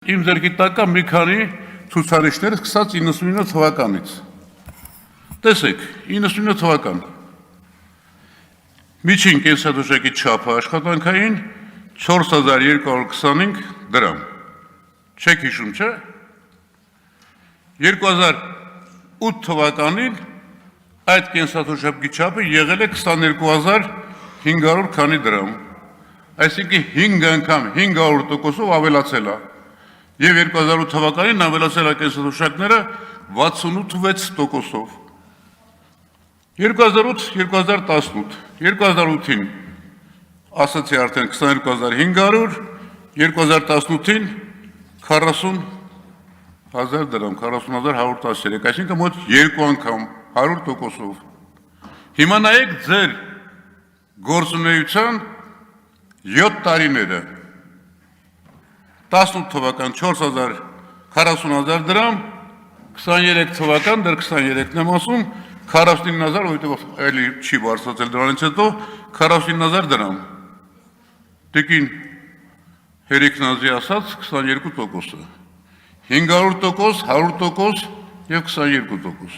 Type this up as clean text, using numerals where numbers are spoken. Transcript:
Իմ ձեռքի տակա մի քանի ցուցարիչներ սկսած 99 թվականից։ Տեսեք, 99 թվական։ Միջին կենսաթոշակի չափը աշխատանքային 4225 դրամ։ Չեք հիշում, չէ՞։ 2008 թվականին այդ կենսաթոշակի չափը եղել է 22500 քանի դրամ։ Այսինքն 5 անգամ 500%-ով ավելացել է։ Եվ 2008 թվականին ավելացել է կենսաթոշակները 68%-ով։ 2008-2018, 2008-ին ասացի արդեն 22500, 2018-ին 40000 դրամ, 40113, այսինքն մոտ 2 անգամ 100%-ով։ Հիմա նայեք ձեր գործունեության 7 տարիները։ 18 թվական 40000 դրամ, 23 թվական, դեռ 23-ն եմ ասում, 49000, որովհետև այլի չի բարձրացել դրանից հետո 49000 դրամ։ Տիկին Հերիքնազի ասած 22%-ը, 500%, 100% և 22%։